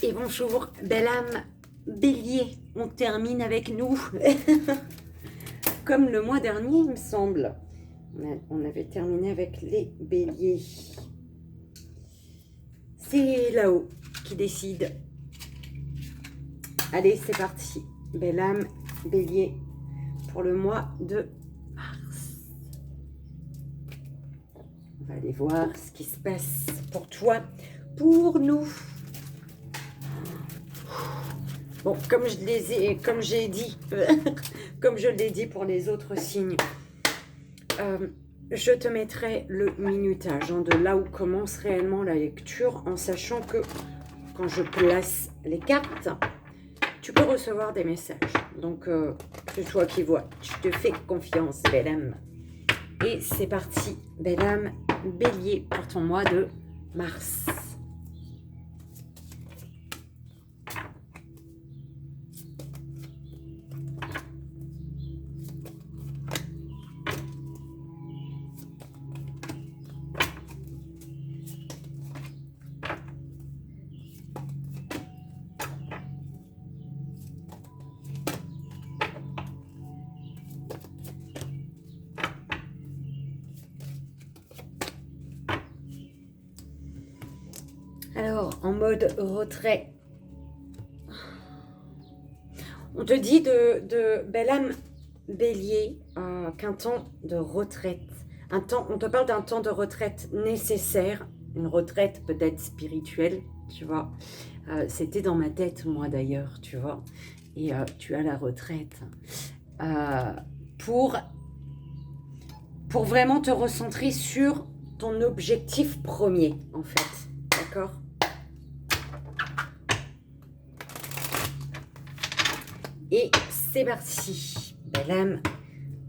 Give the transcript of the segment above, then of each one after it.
Et bonjour, belle âme bélier, on termine avec nous. Comme le mois dernier, il me semble. On avait terminé avec les béliers. C'est là-haut qui décide. Allez, c'est parti. Belle âme bélier pour le mois de mars. On va aller voir ce qui se passe pour toi, pour nous. Bon, comme j'ai dit, comme je l'ai dit pour les autres signes, je te mettrai le minutage de là où commence réellement la lecture, en sachant que quand je place les cartes, tu peux recevoir des messages. Donc, c'est toi qui vois. Je te fais confiance, belle âme. Et c'est parti, belle âme bélier, pour ton mois de mars. Alors, en mode retrait, on te dit de belle âme bélier qu'un temps de retraite, on te parle d'un temps de retraite nécessaire, une retraite peut-être spirituelle, tu vois. C'était dans ma tête, moi d'ailleurs, tu vois. Et tu as la retraite pour vraiment te recentrer sur ton objectif premier, en fait. D'accord ? Et c'est parti, belle âme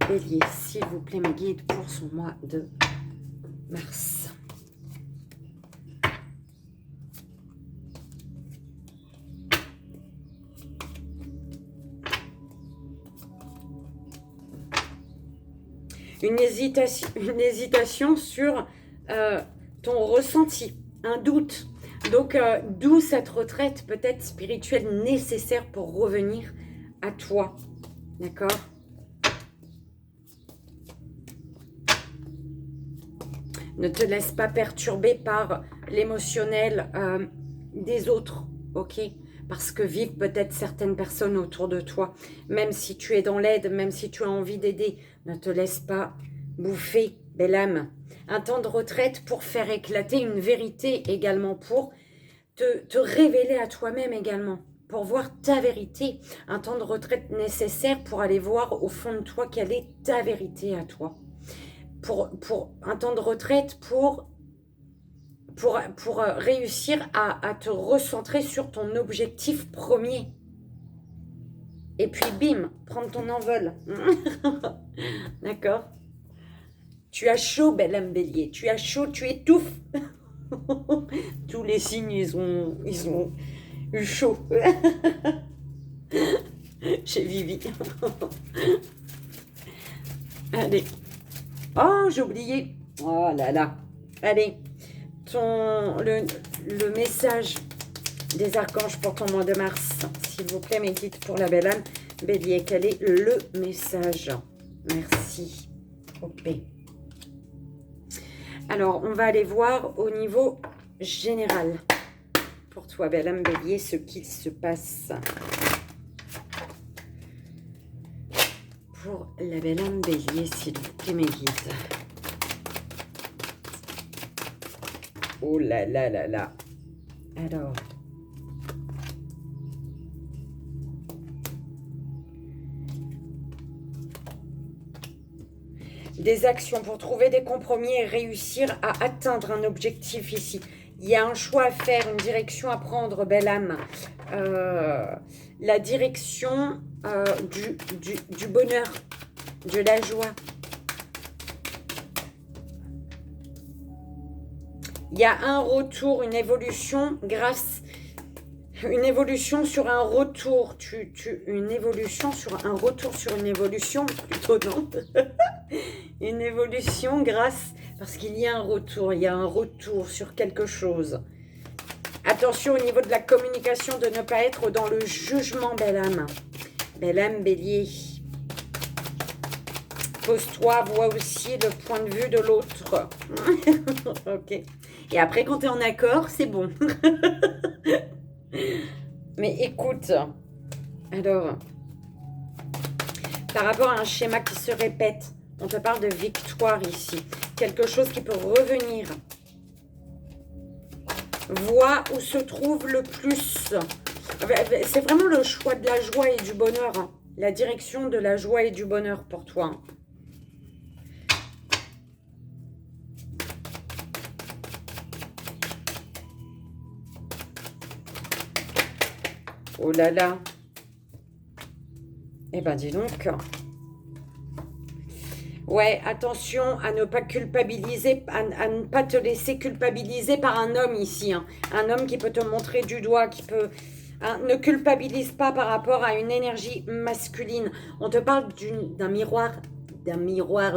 bélier, s'il vous plaît, mes guides pour son mois de mars. Une hésitation sur ton ressenti, un doute. Donc, d'où cette retraite peut-être spirituelle nécessaire pour revenir à toi, d'accord? Ne te laisse pas perturber par l'émotionnel des autres, ok? Parce que vivent peut-être certaines personnes autour de toi. Même si tu es dans l'aide, même si tu as envie d'aider, ne te laisse pas bouffer, belle âme. Un temps de retraite pour faire éclater une vérité également, pour te révéler à toi-même également, pour voir ta vérité. Un temps de retraite nécessaire pour aller voir au fond de toi quelle est ta vérité à toi. Pour un temps de retraite pour réussir à te recentrer sur ton objectif premier. Et puis bim, prendre ton envol. D'accord? Tu as chaud, belle âme bélier. Tu as chaud, tu étouffes. Tous les signes, ils ont eu chaud. Chez Vivi. Allez. Oh, j'ai oublié. Oh là là. Allez. Le message des archanges pour ton mois de mars. S'il vous plaît, mes guides pour la belle âme bélier. Quel est le message? Merci. OP. Alors, on va aller voir au niveau général. Pour toi, belle âme bélier, ce qu'il se passe. Pour la belle âme bélier, s'il vous plaît, mes guides. Oh là là là là. Alors. Des actions pour trouver des compromis et réussir à atteindre un objectif ici. Il y a un choix à faire, une direction à prendre, belle âme. La direction du bonheur, de la joie. Il y a un retour, une évolution grâce... Une évolution sur un retour. Une évolution sur un retour sur une évolution, plutôt non. Une évolution grâce... Parce qu'il y a un retour, il y a un retour sur quelque chose. Attention au niveau de la communication, de ne pas être dans le jugement, belle âme. Belle âme, bélier. Pose-toi, vois aussi le point de vue de l'autre. Ok. Et après, quand tu es en accord, c'est bon. Mais écoute, alors, par rapport à un schéma qui se répète, on te parle de victoire ici. Quelque chose qui peut revenir. Vois où se trouve le plus. C'est vraiment le choix de la joie et du bonheur. Hein. La direction de la joie et du bonheur pour toi. Hein. Oh là là. Eh ben dis donc. Ouais, attention à ne pas culpabiliser, à ne pas te laisser culpabiliser par un homme ici. Hein. Un homme qui peut te montrer du doigt, qui peut... Hein, ne culpabilise pas par rapport à une énergie masculine. On te parle d'un miroir,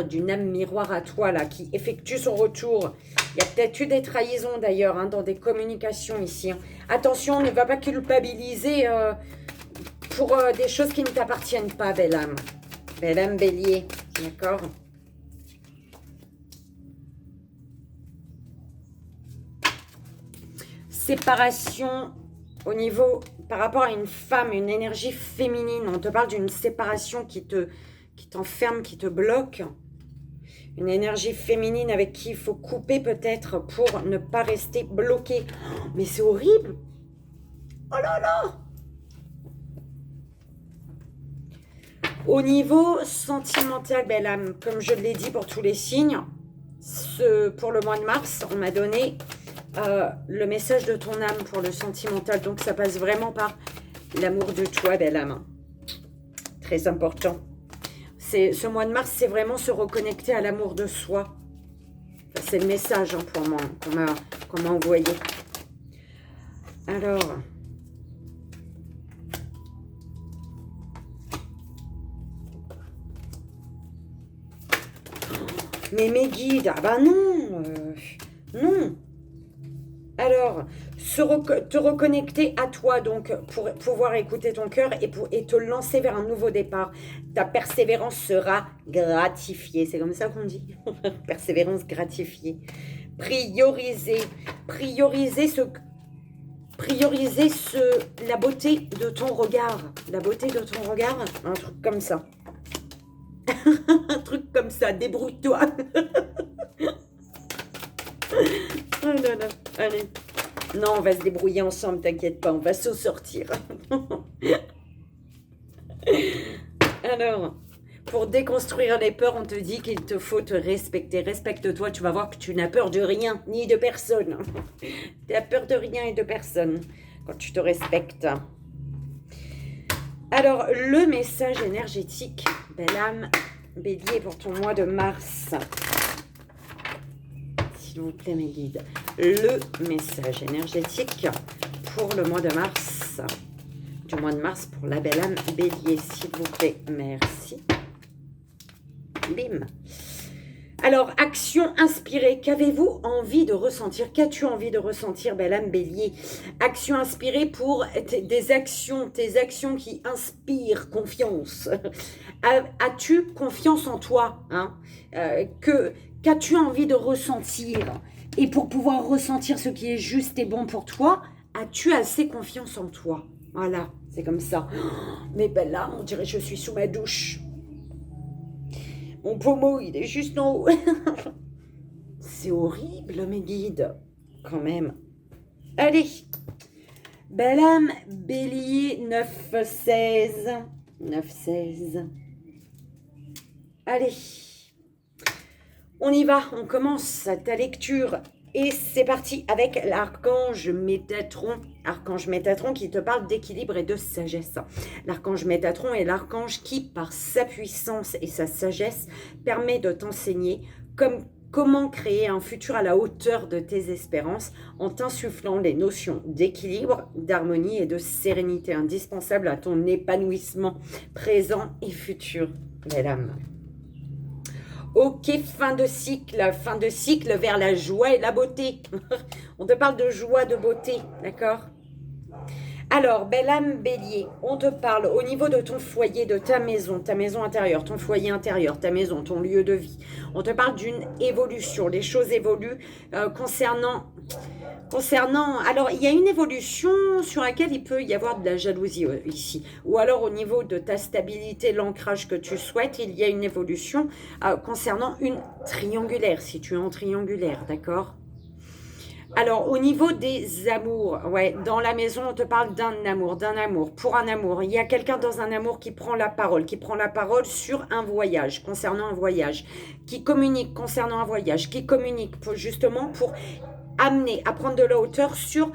d'une âme miroir à toi, là, qui effectue son retour. Il y a peut-être eu des trahisons, d'ailleurs, hein, dans des communications ici. Hein. Attention, ne va pas culpabiliser pour des choses qui ne t'appartiennent pas, belle âme. Belle âme, bélier, d'accord ? Séparation au niveau, par rapport à une femme, une énergie féminine. On te parle d'une séparation qui t'enferme, qui te bloque. Une énergie féminine avec qui il faut couper peut-être pour ne pas rester bloqué. Oh, mais c'est horrible. Oh là là. Au niveau sentimental, belle âme, comme je l'ai dit pour tous les signes, pour le mois de mars, on m'a donné le message de ton âme pour le sentimental. Donc, ça passe vraiment par l'amour de toi, belle âme. Très important. Ce mois de mars, c'est vraiment se reconnecter à l'amour de soi. C'est le message hein, pour moi qu'on m'a envoyé. Alors... Mais mes guides, ah bah non, non. Alors, te reconnecter à toi, donc, pour pouvoir écouter ton cœur et te lancer vers un nouveau départ. Ta persévérance sera gratifiée. C'est comme ça qu'on dit. Persévérance gratifiée. Prioriser la beauté de ton regard. La beauté de ton regard, un truc comme ça. Un truc comme ça, débrouille-toi. Oh là là, allez. Non, on va se débrouiller ensemble, t'inquiète pas, on va s'en sortir. Alors, pour déconstruire les peurs, on te dit qu'il te faut te respecter. Respecte-toi, tu vas voir que tu n'as peur de rien, ni de personne. Tu n'as peur de rien et de personne quand tu te respectes. Alors, le message énergétique, belle âme, bélier, pour ton mois de mars. S'il vous plaît, mes guides. Le message énergétique pour le mois de mars. Du mois de mars pour la belle âme, bélier, s'il vous plaît. Merci. Bim. Alors, action inspirée. Qu'avez-vous envie de ressentir? Qu'as-tu envie de ressentir, belle âme, bélier? Action inspirée pour tes actions qui inspirent confiance. As-tu confiance en toi hein? Qu'as-tu envie de ressentir? Et pour pouvoir ressentir ce qui est juste et bon pour toi, as-tu assez confiance en toi? Voilà, c'est comme ça. Mais belle âme, on dirait que je suis sous ma douche. Mon pommeau, il est juste en haut. C'est horrible, mes guides. Quand même. Allez. Belle âme, bélier, 9-16. 9-16. Allez. On y va. On commence ta lecture. Et c'est parti avec l'archange Métatron. Archange Métatron qui te parle d'équilibre et de sagesse. L'archange Métatron est l'archange qui, par sa puissance et sa sagesse, permet de t'enseigner comment créer un futur à la hauteur de tes espérances en t'insufflant les notions d'équilibre, d'harmonie et de sérénité indispensables à ton épanouissement présent et futur, belle âme. Ok, fin de cycle vers la joie et la beauté. On te parle de joie, de beauté, d'accord? Alors, belle âme bélier, on te parle au niveau de ton foyer, de ta maison intérieure, ton foyer intérieur, ta maison, ton lieu de vie. On te parle d'une évolution. Les choses évoluent concernant... Alors, il y a une évolution sur laquelle il peut y avoir de la jalousie ici. Ou alors, au niveau de ta stabilité, l'ancrage que tu souhaites, il y a une évolution concernant une triangulaire, si tu es en triangulaire, d'accord? Alors, au niveau des amours, ouais, dans la maison, on te parle d'un amour, pour un amour. Il y a quelqu'un dans un amour qui prend la parole sur un voyage, concernant un voyage, qui communique concernant un voyage, qui communique justement pour amener à prendre de la hauteur sur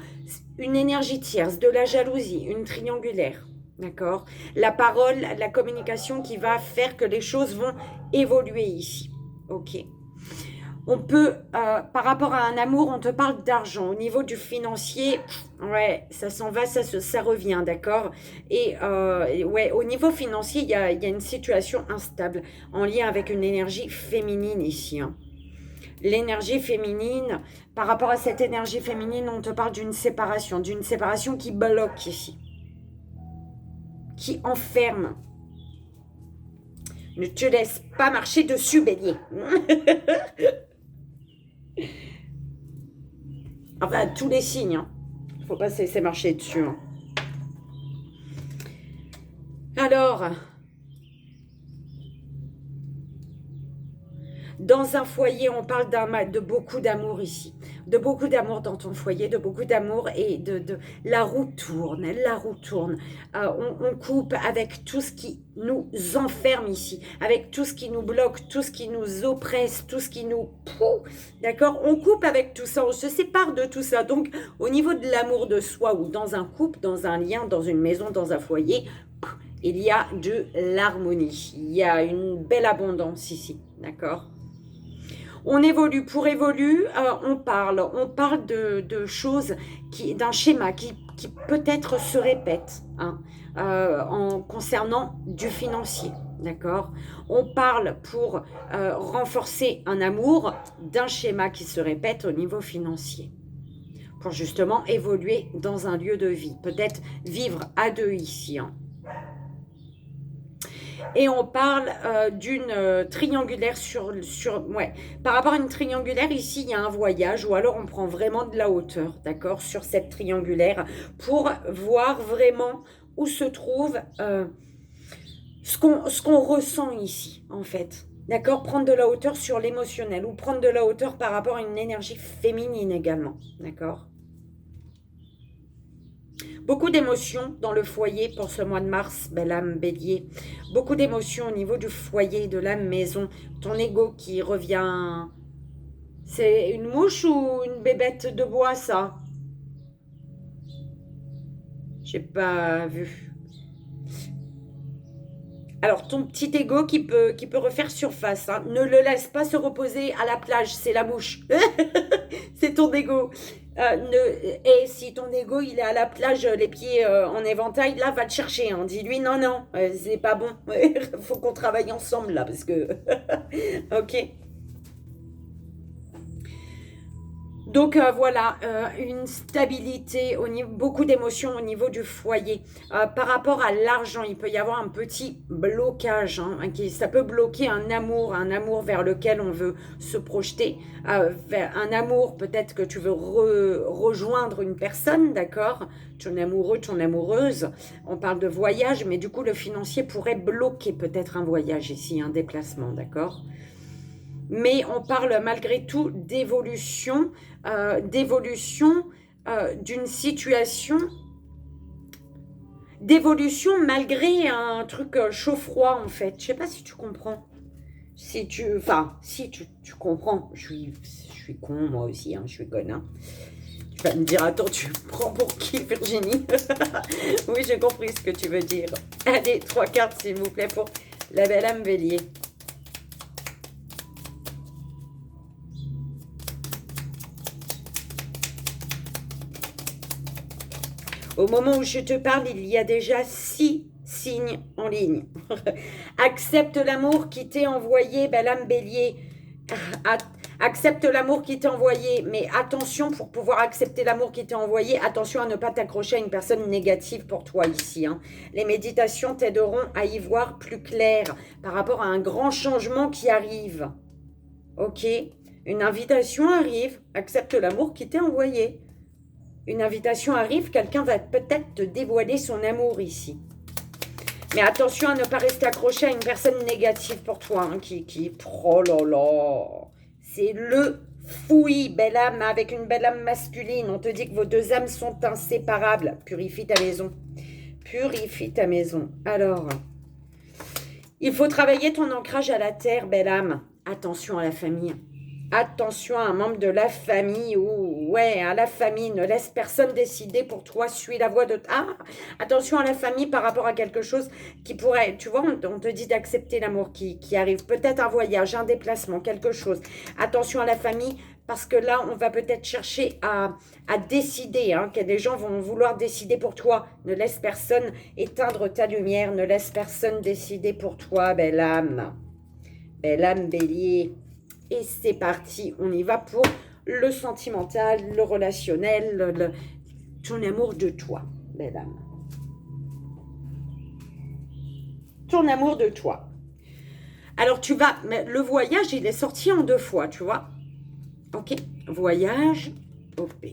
une énergie tierce, de la jalousie, une triangulaire. D'accord? La parole, la communication qui va faire que les choses vont évoluer ici. Ok. On peut, par rapport à un amour, on te parle d'argent. Au niveau du financier, ouais, ça s'en va, ça revient, d'accord? Et ouais, au niveau financier, il y a une situation instable en lien avec une énergie féminine ici. Hein. L'énergie féminine, par rapport à cette énergie féminine, on te parle d'une séparation qui bloque ici, qui enferme. Ne te laisse pas marcher dessus, bélier. Enfin, tous les signes. Hein. Faut pas se laisser marcher dessus. Hein. Alors, dans un foyer, on parle de beaucoup d'amour ici. De beaucoup d'amour dans ton foyer, de beaucoup d'amour et de la roue tourne, on coupe avec tout ce qui nous enferme ici, avec tout ce qui nous bloque, tout ce qui nous oppresse, tout ce qui nous... D'accord? On coupe avec tout ça, on se sépare de tout ça. Donc, au niveau de l'amour de soi ou dans un couple, dans un lien, dans une maison, dans un foyer, il y a de l'harmonie. Il y a une belle abondance ici. D'accord? On évolue. Pour évoluer, on parle de choses, d'un schéma qui peut-être se répète hein, en concernant du financier. D'accord? On parle pour renforcer un amour d'un schéma qui se répète au niveau financier. Pour justement évoluer dans un lieu de vie. Peut-être vivre à deux ici. Hein. Et on parle d'une triangulaire ouais. Par rapport à une triangulaire, ici, il y a un voyage ou alors on prend vraiment de la hauteur, d'accord, sur cette triangulaire pour voir vraiment où se trouve ce qu'on ressent ici, en fait. D'accord? Prendre de la hauteur sur l'émotionnel ou prendre de la hauteur par rapport à une énergie féminine également, d'accord? Beaucoup d'émotions dans le foyer pour ce mois de mars, belle âme bélier. Beaucoup d'émotions au niveau du foyer, de la maison. Ton ego qui revient. C'est une mouche ou une bébête de bois, ça? J'ai pas vu. Alors, ton petit ego qui peut refaire surface. Hein. Ne le laisse pas se reposer à la plage, c'est la mouche. C'est ton ego. Et si ton ego il est à la plage, les pieds en éventail, là va te chercher. Hein. Dis-lui non, c'est pas bon. Faut qu'on travaille ensemble là parce que. Ok. Donc voilà, une stabilité, beaucoup d'émotions au niveau du foyer. Par rapport à l'argent, il peut y avoir un petit blocage. Hein, ça peut bloquer un amour vers lequel on veut se projeter. Vers un amour, peut-être que tu veux rejoindre une personne, d'accord? Tu es amoureux, tu es amoureuse. On parle de voyage, mais du coup, le financier pourrait bloquer peut-être un voyage ici, un déplacement, d'accord? Mais on parle malgré tout d'évolution, d'une situation, d'évolution malgré un truc chaud-froid en fait. Je sais pas si tu comprends. Si tu comprends. Je suis con moi aussi, hein, je suis conne. Hein. Tu vas me dire, attends, tu me prends pour qui, Virginie? Oui, j'ai compris ce que tu veux dire. Allez, 3 cartes s'il vous plaît pour la belle âme bélier. Au moment où je te parle, il y a déjà 6 signe en ligne. Accepte l'amour qui t'est envoyé, belle âme bélier. Accepte l'amour qui t'est envoyé, mais attention, pour pouvoir accepter l'amour qui t'est envoyé, attention à ne pas t'accrocher à une personne négative pour toi ici. Hein. Les méditations t'aideront à y voir plus clair par rapport à un grand changement qui arrive. Ok? Une invitation arrive, accepte l'amour qui t'est envoyé. Une invitation arrive, quelqu'un va peut-être te dévoiler son amour ici. Mais attention à ne pas rester accroché à une personne négative pour toi, hein, oh là là, c'est le fouillis, belle âme, avec une belle âme masculine. On te dit que vos deux âmes sont inséparables. Purifie ta maison. Purifie ta maison. Alors, il faut travailler ton ancrage à la terre, belle âme. Attention à la famille. Attention à un membre de la famille ou ouais, à la famille. Ne laisse personne décider pour toi. Suis la voie de... Ah, attention à la famille par rapport à quelque chose qui pourrait... Tu vois, on te dit d'accepter l'amour qui arrive. Peut-être un voyage, un déplacement, quelque chose. Attention à la famille parce que là, on va peut-être chercher à décider. Hein, que des gens vont vouloir décider pour toi. Ne laisse personne éteindre ta lumière. Ne laisse personne décider pour toi, belle âme. Belle âme bélier. Et c'est parti, on y va pour le sentimental, le relationnel, ton amour de toi, belle âme. Ton amour de toi. Alors tu vas, le voyage, il est sorti en 2 fois, tu vois. Ok, voyage, OP.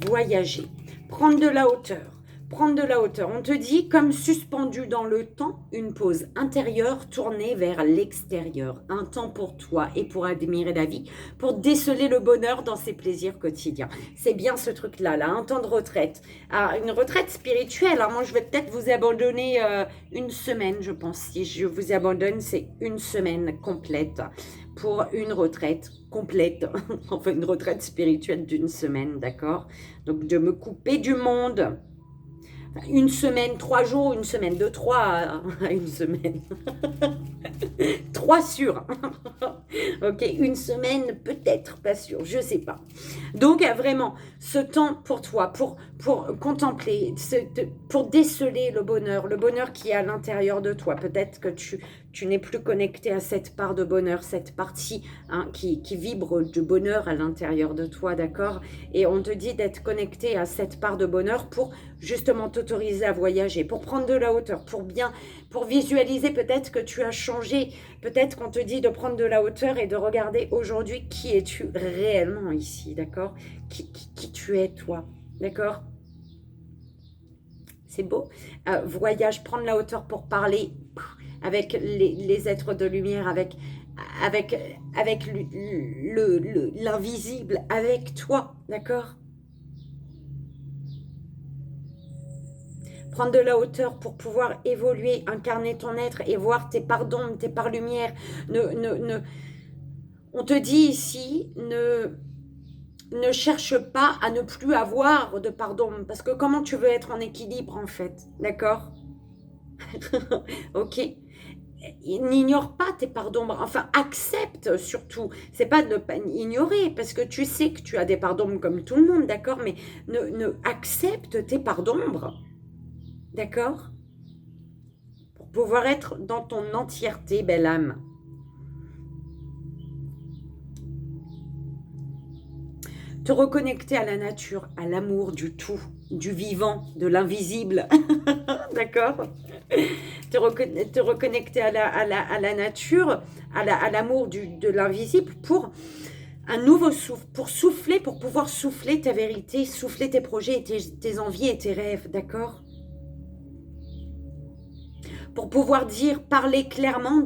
Voyager, prendre de la hauteur. Prendre de la hauteur. On te dit, comme suspendu dans le temps, une pause intérieure tournée vers l'extérieur. Un temps pour toi et pour admirer la vie, pour déceler le bonheur dans ses plaisirs quotidiens. C'est bien ce truc-là, là, un temps de retraite. Ah, une retraite spirituelle. Alors moi, je vais peut-être vous abandonner 1 semaine, je pense. Si je vous abandonne, c'est 1 semaine complète pour une retraite complète. Enfin, une retraite spirituelle d'1 semaine, d'accord? Donc, de me couper du monde. 1 semaine, 3 jours, 1 semaine, de 3 à 1 semaine. 3 sûrs. Ok, 1 semaine, peut-être, pas sûr, je sais pas. Donc, vraiment, ce temps pour toi, pour contempler, pour déceler le bonheur qui est à l'intérieur de toi. Peut-être que tu n'es plus connecté à cette part de bonheur, cette partie hein, qui vibre de bonheur à l'intérieur de toi, d'accord? Et on te dit d'être connecté à cette part de bonheur pour justement t'autoriser à voyager, pour prendre de la hauteur, pour visualiser peut-être que tu as changé, peut-être qu'on te dit de prendre de la hauteur et de regarder aujourd'hui qui es-tu réellement ici, d'accord? Qui tu es toi, d'accord? C'est beau. Voyage, prendre la hauteur pour parler avec les êtres de lumière, avec l'invisible, avec toi, d'accord? Prendre de la hauteur pour pouvoir évoluer, incarner ton être et voir tes parts d'ombre, tes parts lumière. On te dit ici, ne cherche pas à ne plus avoir de part d'ombre, parce que comment tu veux être en équilibre en fait, d'accord? Ok? N'ignore pas tes parts d'ombre, enfin accepte surtout, c'est pas de ne pas ignorer, parce que tu sais que tu as des parts d'ombre comme tout le monde, d'accord, mais accepte tes parts d'ombre, d'accord, pour pouvoir être dans ton entièreté, belle âme. Te reconnecter à la nature, à l'amour du tout, du vivant, de l'invisible, d'accord? Te reconnecter à la nature, à l'amour de l'invisible pour un nouveau souffle, pour souffler, pour pouvoir souffler ta vérité, souffler tes projets, tes envies et tes rêves, d'accord? Pour pouvoir dire, parler clairement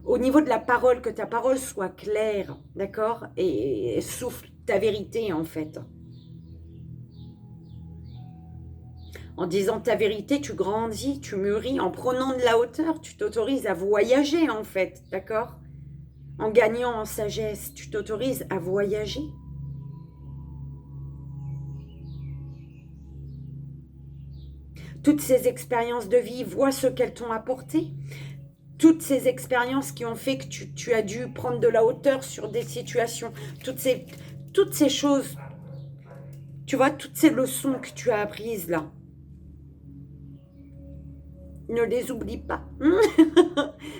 au niveau de la parole, que ta parole soit claire, d'accord? Et souffle ta vérité, en fait. En disant ta vérité, tu grandis, tu mûris. En prenant de la hauteur, tu t'autorises à voyager, en fait, d'accord? En gagnant en sagesse, tu t'autorises à voyager. Toutes ces expériences de vie, vois ce qu'elles t'ont apporté. Toutes ces expériences qui ont fait que tu as dû prendre de la hauteur sur des situations, toutes ces choses, tu vois, toutes ces leçons que tu as apprises là. Ne les oublie pas.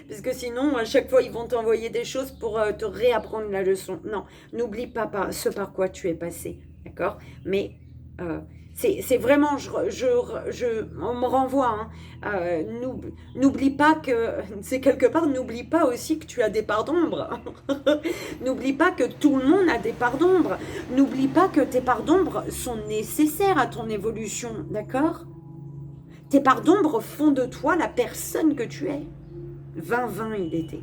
Parce que sinon, à chaque fois, ils vont t'envoyer des choses pour te réapprendre la leçon. Non, n'oublie pas ce par quoi tu es passé. D'accord? Mais c'est vraiment, on me renvoie. Hein, n'oublie pas que, c'est quelque part, n'oublie pas aussi que tu as des parts d'ombre. N'oublie pas que tout le monde a des parts d'ombre. N'oublie pas que tes parts d'ombre sont nécessaires à ton évolution. D'accord? Tes parts d'ombre font de toi la personne que tu es. 20-20 il était.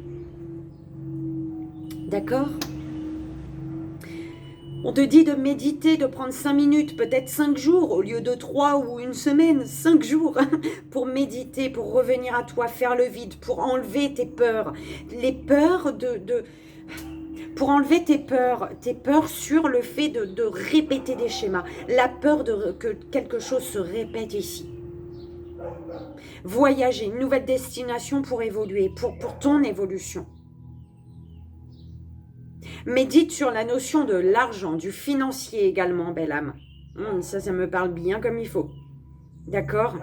D'accord? On te dit de méditer, de prendre 5 minutes, peut-être 5 jours, au lieu de 3 ou une semaine, 5 jours, pour méditer, pour revenir à toi, faire le vide, pour enlever tes peurs. Les peurs pour enlever tes peurs sur le fait de répéter des schémas. La peur que quelque chose se répète ici. Voyager, une nouvelle destination pour évoluer, pour ton évolution. Médite sur la notion de l'argent, du financier également, belle âme. Ça me parle bien comme il faut. D'accord?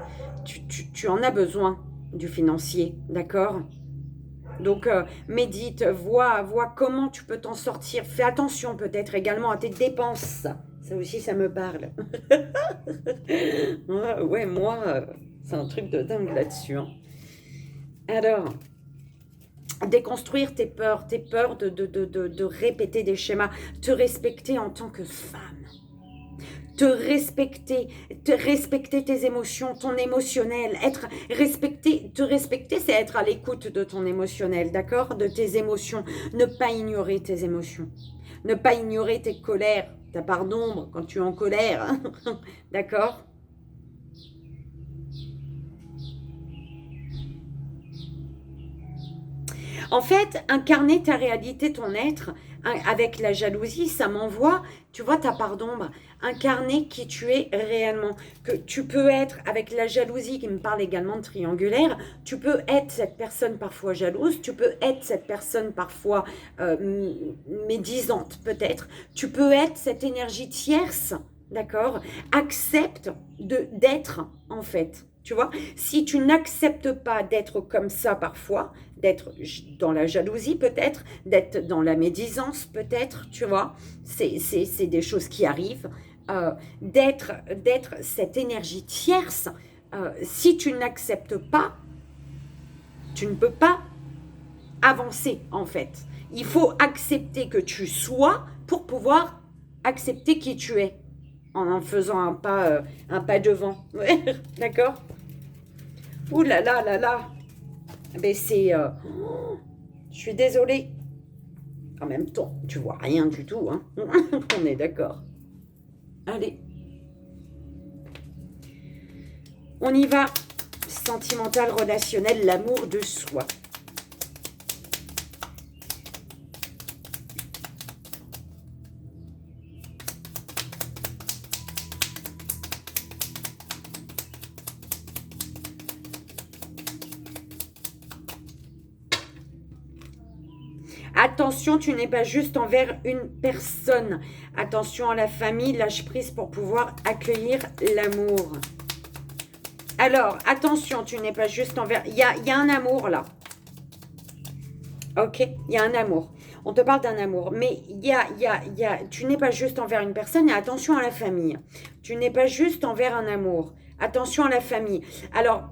Tu en as besoin du financier, d'accord? Donc, médite, vois comment tu peux t'en sortir. Fais attention peut-être également à tes dépenses. Ça aussi, ça me parle. Ouais, moi, c'est un truc de dingue là-dessus. Hein. Alors, déconstruire tes peurs de répéter des schémas, te respecter en tant que femme. Te respecter tes émotions, ton émotionnel, te respecter, c'est être à l'écoute de ton émotionnel, d'accord? De tes émotions, ne pas ignorer tes émotions, ne pas ignorer tes colères, ta part d'ombre quand tu es en colère, d'accord? En fait, incarner ta réalité, ton être, avec la jalousie, ça m'envoie, tu vois, ta part d'ombre, incarner qui tu es réellement. Que tu peux être, avec la jalousie qui me parle également de triangulaire, tu peux être cette personne parfois jalouse, tu peux être cette personne parfois médisante peut-être, tu peux être cette énergie tierce, d'accord? Accepte d'être en fait. Tu vois, si tu n'acceptes pas d'être comme ça parfois, d'être dans la jalousie peut-être, d'être dans la médisance peut-être, tu vois, c'est des choses qui arrivent, d'être cette énergie tierce, si tu n'acceptes pas, tu ne peux pas avancer en fait. Il faut accepter que tu sois pour pouvoir accepter qui tu es, en faisant un pas devant, ouais, d'accord? Ouh là là là là. Mais c'est... je suis désolée. En même temps, tu vois rien du tout. Hein. On est d'accord. Allez. On y va. Sentimental, relationnel, l'amour de soi. Attention, tu n'es pas juste envers une personne. Attention à la famille, lâche prise pour pouvoir accueillir l'amour. Alors, attention, tu n'es pas juste envers... Il y a un amour là. Ok, il y a un amour. On te parle d'un amour. Mais tu n'es pas juste envers une personne et attention à la famille. Tu n'es pas juste envers un amour. Attention à la famille. Alors,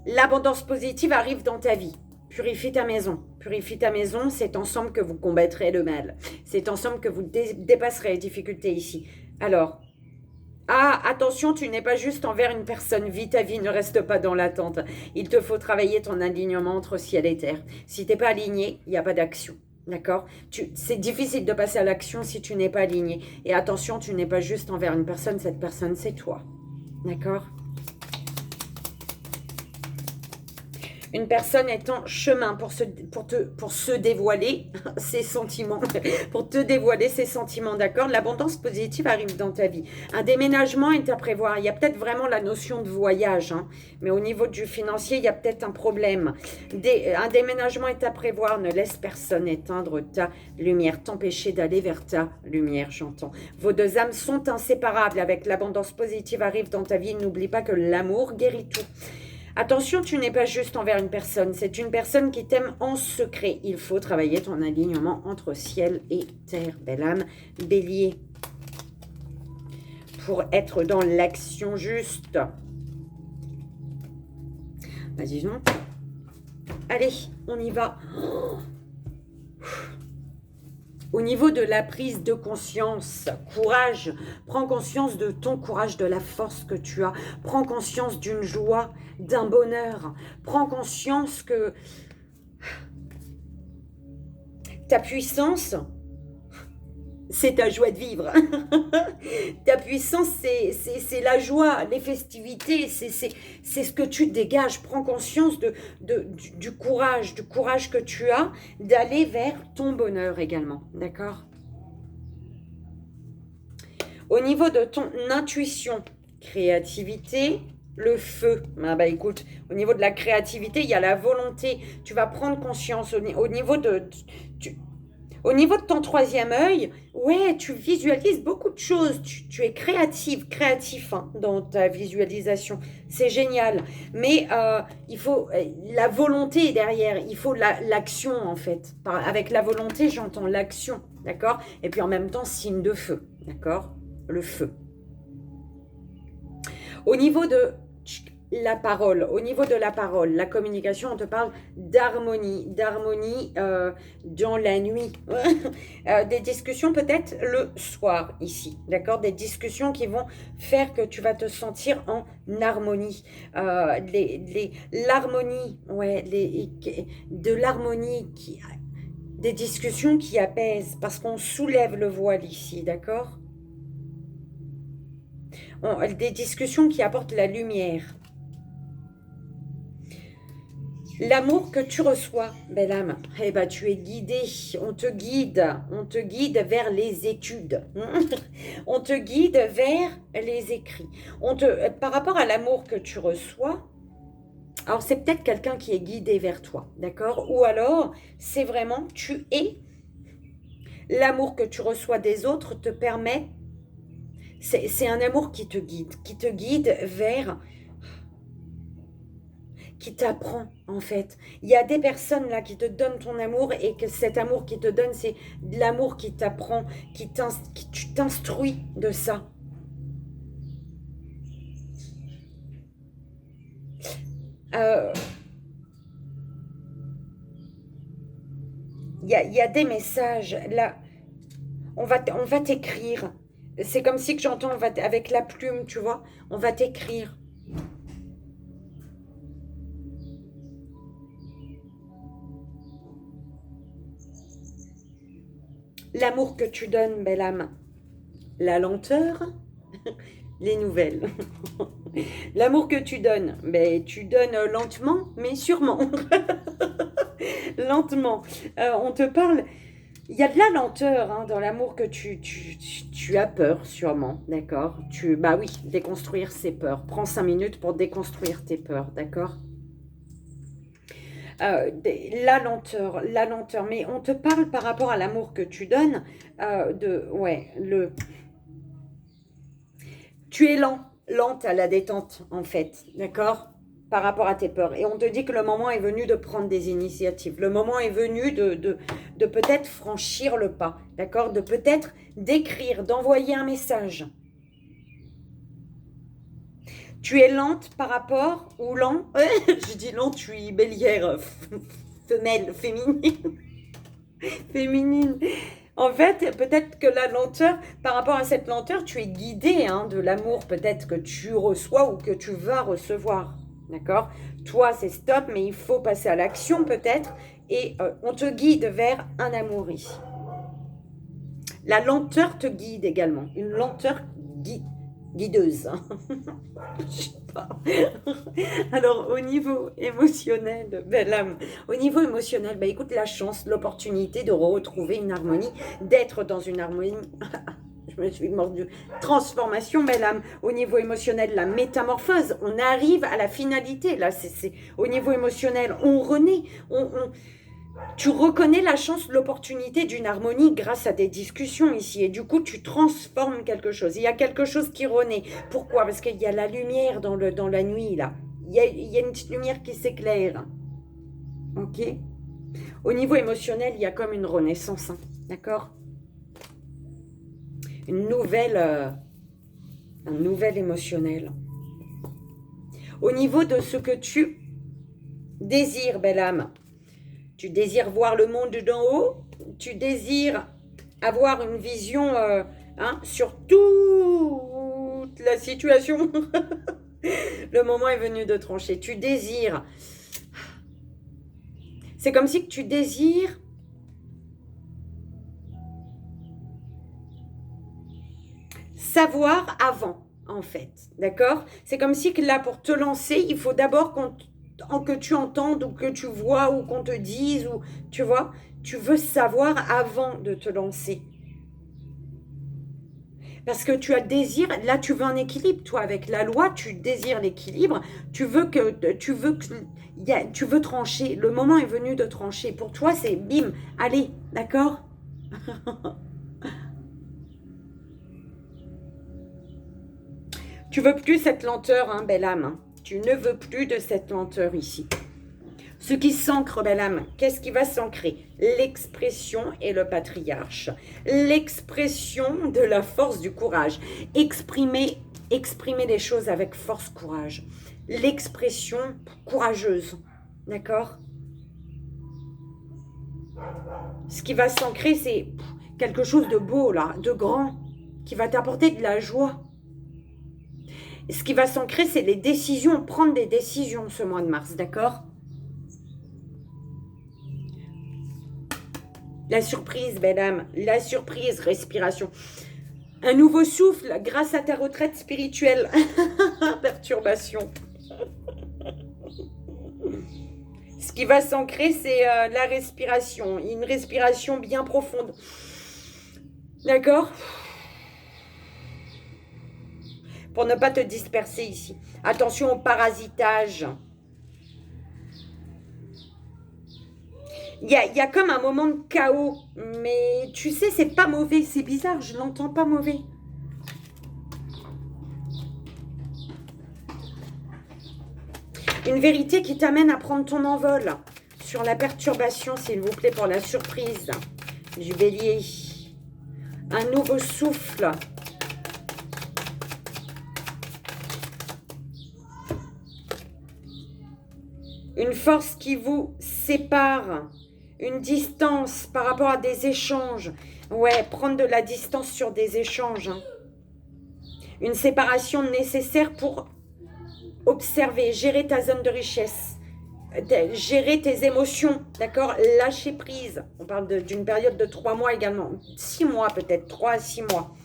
l'abondance positive arrive dans ta vie. Purifie ta maison. Purifie ta maison, c'est ensemble que vous combattrez le mal. C'est ensemble que vous dépasserez les difficultés ici. Alors, attention, tu n'es pas juste envers une personne. Vis ta vie, ne reste pas dans l'attente. Il te faut travailler ton alignement entre ciel et terre. Si tu n'es pas aligné, il n'y a pas d'action. D'accord? C'est difficile de passer à l'action si tu n'es pas aligné. Et attention, tu n'es pas juste envers une personne. Cette personne, c'est toi. D'accord? Une personne est en chemin pour se dévoiler ses sentiments, pour te dévoiler ses sentiments, d'accord? L'abondance positive arrive dans ta vie. Un déménagement est à prévoir. Il y a peut-être vraiment la notion de voyage, hein, mais au niveau du financier, il y a peut-être un problème. Un déménagement est à prévoir. Ne laisse personne éteindre ta lumière, t'empêcher d'aller vers ta lumière, j'entends. Vos deux âmes sont inséparables. Avec l'abondance positive arrive dans ta vie. N'oublie pas que l'amour guérit tout. Attention, tu n'es pas juste envers une personne. C'est une personne qui t'aime en secret. Il faut travailler ton alignement entre ciel et terre. Belle âme, bélier. Pour être dans l'action juste. Vas-y, non. Allez, on y va. Au niveau de la prise de conscience, courage, prends conscience de ton courage, de la force que tu as. Prends conscience d'une joie, d'un bonheur. Prends conscience que ta puissance, c'est ta joie de vivre. Ta puissance, c'est la joie, les festivités, c'est ce que tu dégages. Prends conscience du courage que tu as d'aller vers ton bonheur également. D'accord? Au niveau de ton intuition, créativité, le feu. Ah bah écoute, au niveau de la créativité, il y a la volonté. Tu vas prendre conscience au niveau de... Au niveau de ton troisième œil, ouais, tu visualises beaucoup de choses. Tu es créatif hein, dans ta visualisation. C'est génial. Mais il faut la volonté est derrière. Il faut l'action en fait. Avec la volonté, j'entends l'action, d'accord? Et puis en même temps, signe de feu, d'accord? Le feu. Au niveau de la parole, la communication, on te parle d'harmonie dans la nuit. Des discussions peut-être le soir ici, d'accord? Des discussions qui vont faire que tu vas te sentir en harmonie. L'harmonie, ouais, de l'harmonie, des discussions qui apaisent parce qu'on soulève le voile ici, d'accord? Des discussions qui apportent la lumière. L'amour que tu reçois, belle âme, eh ben, tu es guidé, on te guide vers les études, on te guide vers les écrits. Par rapport à l'amour que tu reçois, alors c'est peut-être quelqu'un qui est guidé vers toi, d'accord? Ou alors, c'est vraiment, tu es, l'amour que tu reçois des autres te permet, c'est un amour qui te guide vers... qui t'apprend en fait. Il y a des personnes là qui te donnent ton amour et que cet amour qui te donne, c'est de l'amour qui t'apprend, tu t'instruis de ça. Il y a des messages là, on va t'écrire. C'est comme si que j'entends avec la plume, tu vois, on va t'écrire. L'amour que tu donnes, belle âme. La lenteur, les nouvelles. L'amour que tu donnes, ben, tu donnes lentement, mais sûrement. Lentement. On te parle... Il y a de la lenteur hein, dans l'amour que tu as peur, sûrement, d'accord? Bah oui, déconstruire ses peurs. Prends 5 minutes pour déconstruire tes peurs, d'accord? La lenteur, mais on te parle par rapport à l'amour que tu donnes, tu es lente à la détente, en fait, d'accord? Par rapport à tes peurs. Et on te dit que le moment est venu de prendre des initiatives. Le moment est venu de peut-être franchir le pas, d'accord? De peut-être d'écrire, d'envoyer un message. Tu es lente par rapport, ou lent, je dis lent, tu es bélière, femelle, féminine. Féminine. En fait, peut-être que la lenteur, par rapport à cette lenteur, tu es guidée hein, de l'amour peut-être que tu reçois ou que tu vas recevoir. D'accord? Toi, c'est stop, mais il faut passer à l'action peut-être. Et on te guide vers un amour ici. La lenteur te guide également. Une lenteur guideuse. Je sais pas. Alors, au niveau émotionnel, belle âme, au niveau émotionnel, bah écoute, la chance, l'opportunité de retrouver une harmonie, d'être dans une harmonie. Je me suis mordue. Transformation, belle âme. Au niveau émotionnel, la métamorphose. On arrive à la finalité. Là, c'est au niveau émotionnel. On renaît. Tu reconnais la chance, l'opportunité d'une harmonie grâce à des discussions ici. Et du coup, tu transformes quelque chose. Il y a quelque chose qui renaît. Pourquoi? Parce qu'il y a la lumière dans la nuit, là. y a une petite lumière qui s'éclaire. Ok? Au niveau émotionnel, il y a comme une renaissance. Hein, d'accord? Une nouvelle, un nouvel émotionnel. Au niveau de ce que tu désires, belle âme, tu désires voir le monde d'en haut, tu désires avoir une vision sur toute la situation. Le moment est venu de trancher. Tu désires. C'est comme si tu désires savoir avant, en fait. D'accord? C'est comme si que là, pour te lancer, il faut d'abord que tu entendes ou que tu vois ou qu'on te dise, ou tu vois, tu veux savoir avant de te lancer. Parce que tu as désir, là tu veux un équilibre, toi avec la loi, tu désires l'équilibre, tu veux trancher, le moment est venu de trancher. Pour toi c'est bim, allez, d'accord? Tu veux plus cette lenteur, hein, belle âme. Tu ne veux plus de cette lenteur ici. Ce qui s'ancre, belle âme, qu'est-ce qui va s'ancrer? L'expression et le patriarche. L'expression de la force du courage. Exprimer les choses avec force, courage. L'expression courageuse. D'accord? Ce qui va s'ancrer, c'est quelque chose de beau, là, de grand, qui va t'apporter de la joie. Et ce qui va s'ancrer, c'est les décisions, prendre des décisions ce mois de mars, d'accord? La surprise, belle âme, la surprise, respiration. Un nouveau souffle grâce à ta retraite spirituelle. Perturbation. Ce qui va s'ancrer, c'est la respiration. Une respiration bien profonde. D'accord? Pour ne pas te disperser ici. Attention au parasitage. Il y a comme un moment de chaos, mais tu sais, c'est pas mauvais, c'est bizarre, je l'entends pas mauvais. Une vérité qui t'amène à prendre ton envol. Sur la perturbation, s'il vous plaît, pour la surprise du bélier. Un nouveau souffle. Une force qui vous sépare. Une distance par rapport à des échanges. Ouais, prendre de la distance sur des échanges. Hein. Une séparation nécessaire pour observer, gérer ta zone de richesse. Gérer tes émotions, d'accord? Lâcher prise. On parle d'une période de 3 mois également. 6 mois peut-être, 3 à 6 mois.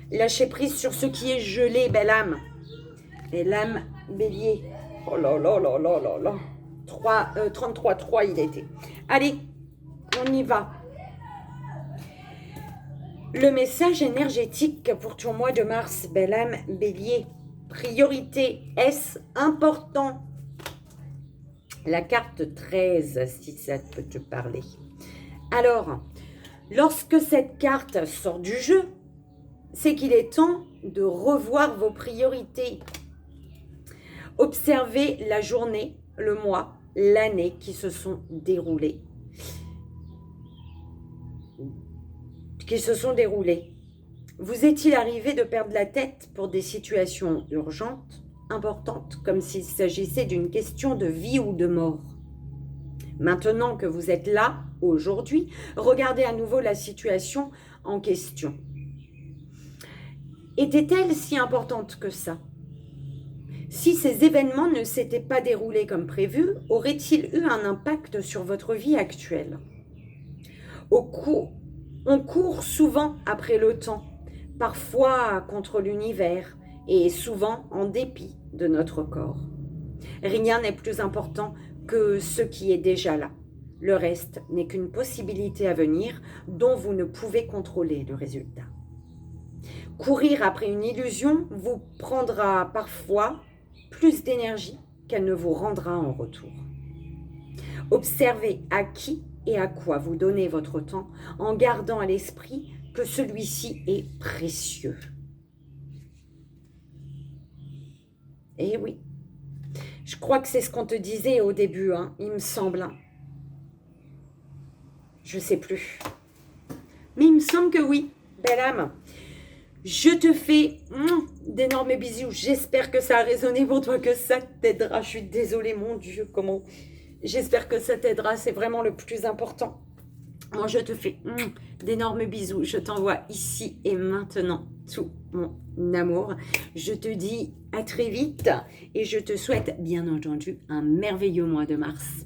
Lâcher prise sur ce qui est gelé, belle âme. Et l'âme bélier. Oh là là là là là là. 33-3 il était. Allez, on y va. Le message énergétique pour ton mois de mars, belle âme bélier. Priorité, est-ce important? La carte 13, si ça peut te parler. Alors, lorsque cette carte sort du jeu, c'est qu'il est temps de revoir vos priorités. Observez la journée, le mois, l'année qui se sont déroulés. Vous est-il arrivé de perdre la tête pour des situations urgentes, importantes, comme s'il s'agissait d'une question de vie ou de mort? Maintenant que vous êtes là, aujourd'hui, regardez à nouveau la situation en question. Était-elle si importante que ça? Si ces événements ne s'étaient pas déroulés comme prévu, auraient-ils eu un impact sur votre vie actuelle? On court souvent après le temps, parfois contre l'univers et souvent en dépit de notre corps. Rien n'est plus important que ce qui est déjà là. Le reste n'est qu'une possibilité à venir dont vous ne pouvez contrôler le résultat. Courir après une illusion vous prendra parfois plus d'énergie qu'elle ne vous rendra en retour. Observez à qui et à quoi vous donnez votre temps en gardant à l'esprit que celui-ci est précieux. Et oui, je crois que c'est ce qu'on te disait au début, hein, il me semble. Hein. Je sais plus. Mais il me semble que oui, belle âme. Je te fais d'énormes bisous. J'espère que ça a résonné pour toi, que ça t'aidera. Je suis désolée, mon Dieu, comment... J'espère que ça t'aidera, c'est vraiment le plus important. Moi, je te fais d'énormes bisous. Je t'envoie ici et maintenant tout mon amour. Je te dis à très vite et je te souhaite, bien entendu, un merveilleux mois de mars.